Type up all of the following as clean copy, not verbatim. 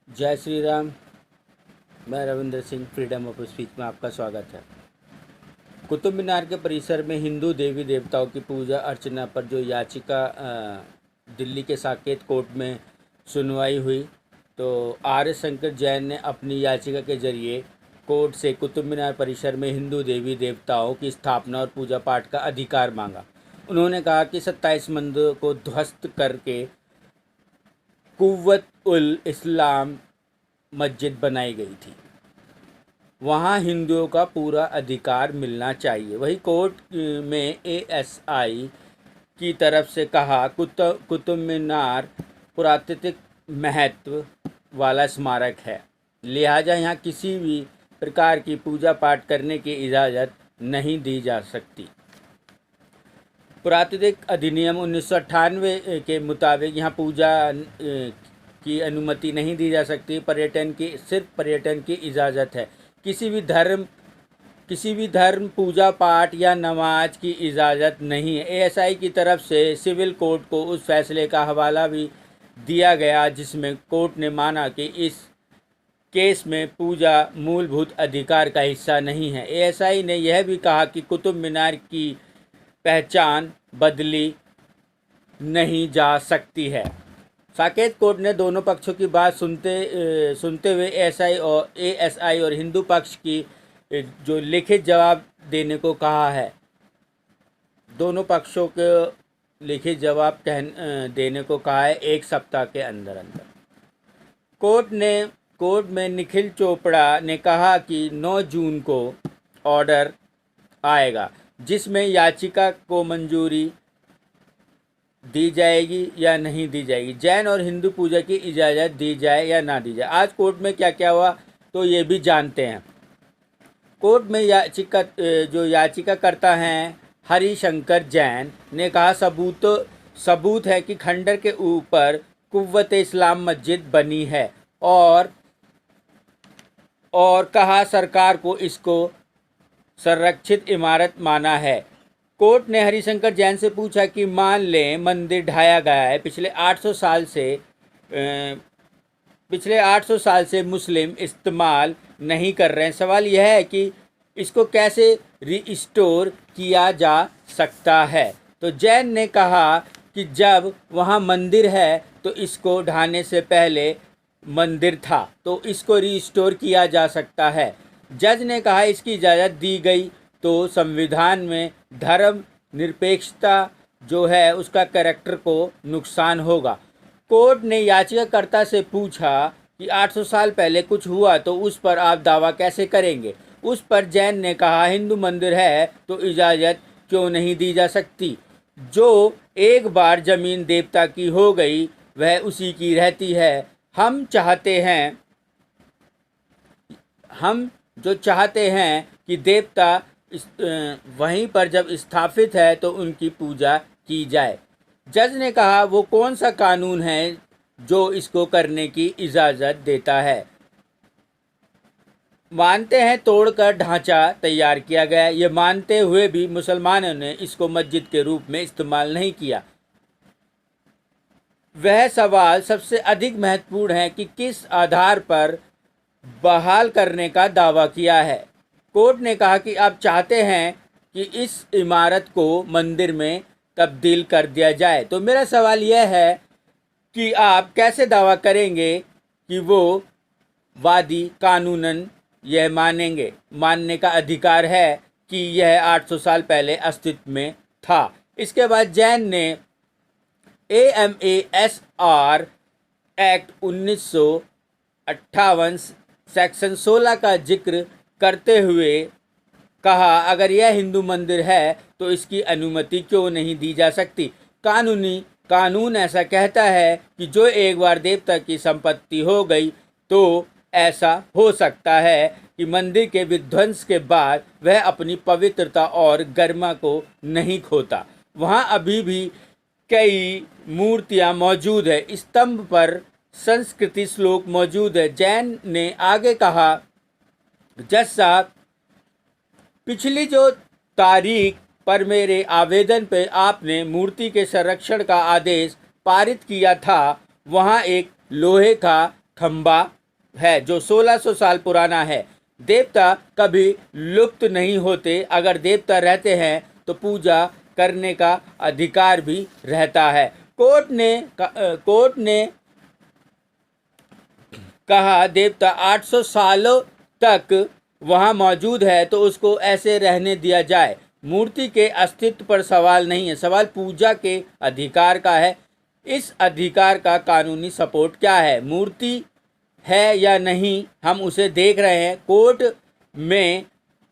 जय श्री राम। मैं Ravindra Singh, freedom of speech में आपका स्वागत है। कुतुब मीनार के परिसर में हिंदू देवी देवताओं की पूजा अर्चना पर जो याचिका दिल्ली के साकेत कोर्ट में सुनवाई हुई, तो आर्य शंकर जैन ने अपनी याचिका के जरिए कोर्ट से कुतुब मीनार परिसर में हिंदू देवी देवताओं की स्थापना और पूजा पाठ का अधिकार मांगा। उन्होंने कहा कि 27 मंदिरों को ध्वस्त करके कुव्वत उल इस्लाम मस्जिद बनाई गई थी, वहाँ हिंदुओं का पूरा अधिकार मिलना चाहिए। वही कोर्ट में एएसआई की तरफ से कहा, कुतुब मीनार पुरातात्विक महत्व वाला स्मारक है, लिहाजा यहाँ किसी भी प्रकार की पूजा पाठ करने की इजाज़त नहीं दी जा सकती। पुरातात्विक अधिनियम 1998 के मुताबिक यहाँ पूजा की अनुमति नहीं दी जा सकती। सिर्फ पर्यटन की इजाज़त है। किसी भी धर्म पूजा पाठ या नमाज की इजाज़त नहीं है। एएसआई की तरफ से सिविल कोर्ट को उस फैसले का हवाला भी दिया गया जिसमें कोर्ट ने माना कि इस केस में पूजा मूलभूत अधिकार का हिस्सा नहीं है। एएसआई ने यह भी कहा कि कुतुब मीनार की पहचान बदली नहीं जा सकती है। साकेत कोर्ट ने दोनों पक्षों की बात सुनते हुए एएसआई और हिंदू पक्ष की जो लिखित जवाब देने को कहा है। दोनों पक्षों को लिखित जवाब देने को कहा है 1 सप्ताह के अंदर अंदर। कोर्ट में निखिल चोपड़ा ने कहा कि 9 जून को ऑर्डर आएगा जिसमें याचिका को मंजूरी दी जाएगी या नहीं दी जाएगी, जैन और हिंदू पूजा की इजाज़त दी जाए या ना दी जाए। आज कोर्ट में क्या क्या हुआ तो ये भी जानते हैं। कोर्ट में जो याचिकाकर्ता हैं हरिशंकर जैन ने कहा, सबूत है कि खंडर के ऊपर कुव्वत इस्लाम मस्जिद बनी है और कहा सरकार को इसको संरक्षित इमारत माना है। कोर्ट ने हरिशंकर जैन से पूछा कि मान लें मंदिर ढाया गया है, पिछले 800 साल से मुस्लिम इस्तेमाल नहीं कर रहे हैं। सवाल यह है कि इसको कैसे रीस्टोर किया जा सकता है। तो जैन ने कहा कि जब वहाँ मंदिर है तो इसको ढाने से पहले मंदिर था, तो इसको रीस्टोर किया जा सकता है। जज ने कहा इसकी इजाज़त दी गई तो संविधान में धर्म निरपेक्षता जो है उसका कैरेक्टर को नुकसान होगा। कोर्ट ने याचिकाकर्ता से पूछा कि 800 साल पहले कुछ हुआ तो उस पर आप दावा कैसे करेंगे। उस पर जैन ने कहा हिंदू मंदिर है तो इजाज़त क्यों नहीं दी जा सकती। जो एक बार ज़मीन देवता की हो गई वह उसी की रहती है। हम जो चाहते हैं कि देवता वहीं पर जब स्थापित है तो उनकी पूजा की जाए। जज ने कहा वो कौन सा कानून है जो इसको करने की इजाज़त देता है। मानते हैं तोड़कर ढांचा तैयार किया गया। ये मानते हुए भी मुसलमानों ने इसको मस्जिद के रूप में इस्तेमाल नहीं किया। वह सवाल सबसे अधिक महत्वपूर्ण है कि किस आधार पर बहाल करने का दावा किया है। कोर्ट ने कहा कि आप चाहते हैं कि इस इमारत को मंदिर में तब्दील कर दिया जाए। तो मेरा सवाल यह है कि आप कैसे दावा करेंगे कि वो वादी कानूनन यह मानने का अधिकार है कि यह 800 साल पहले अस्तित्व में था। इसके बाद जैन ने AMASR एक्ट 1958 सेक्शन 16 का जिक्र करते हुए कहा अगर यह हिंदू मंदिर है तो इसकी अनुमति क्यों नहीं दी जा सकती। कानून ऐसा कहता है कि जो एक बार देवता की संपत्ति हो गई तो ऐसा हो सकता है कि मंदिर के विध्वंस के बाद वह अपनी पवित्रता और गरिमा को नहीं खोता। वहाँ अभी भी कई मूर्तियाँ मौजूद है, स्तंभ पर संस्कृति श्लोक मौजूद है। जैन ने आगे कहा, जज साहब, पिछली जो तारीख पर मेरे आवेदन पर आपने मूर्ति के संरक्षण का आदेश पारित किया था, वहाँ एक लोहे का खंबा है जो 1600 साल पुराना है। देवता कभी लुप्त नहीं होते, अगर देवता रहते हैं तो पूजा करने का अधिकार भी रहता है। कोर्ट ने कहा देवता 800 सालों तक वहाँ मौजूद है तो उसको ऐसे रहने दिया जाए। मूर्ति के अस्तित्व पर सवाल नहीं है, सवाल पूजा के अधिकार का है। इस अधिकार का कानूनी सपोर्ट क्या है? मूर्ति है या नहीं, हम उसे देख रहे हैं। कोर्ट में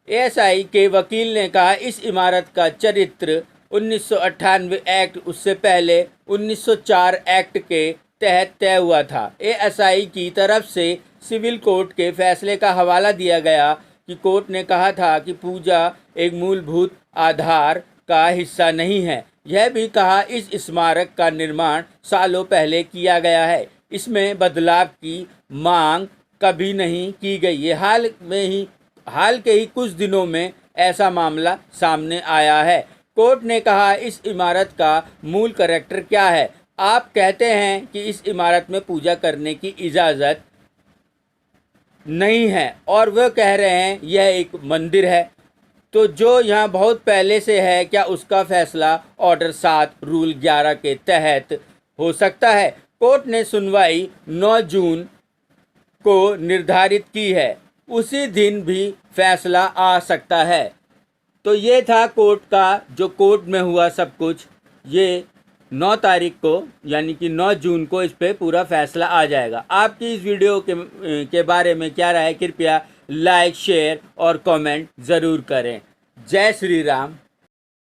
एएसआई के वकील ने कहा इस इमारत का चरित्र 1998 एक्ट, उससे पहले 1904 एक्ट के तहत तय हुआ था। एएसआई की तरफ से सिविल कोर्ट के फैसले का हवाला दिया गया कि कोर्ट ने कहा था कि पूजा एक मूलभूत आधार का हिस्सा नहीं है। यह भी कहा इस स्मारक का निर्माण सालों पहले किया गया है, इसमें बदलाव की मांग कभी नहीं की गई। ये हाल के ही कुछ दिनों में ऐसा मामला सामने आया है। कोर्ट ने कहा इस इमारत का मूल कैरेक्टर क्या है? आप कहते हैं कि इस इमारत में पूजा करने की इजाज़त नहीं है और वह कह रहे हैं यह एक मंदिर है, तो जो यहाँ बहुत पहले से है, क्या उसका फैसला ऑर्डर 7 रूल 11 के तहत हो सकता है? कोर्ट ने सुनवाई 9 जून को निर्धारित की है, उसी दिन भी फैसला आ सकता है। तो ये था कोर्ट का, जो कोर्ट में हुआ सब कुछ। ये 9 तारीख को यानी कि 9 जून को इस पे पूरा फैसला आ जाएगा। आपकी इस वीडियो के बारे में क्या राय है? कृपया लाइक, शेयर और कमेंट ज़रूर करें। जय श्री राम।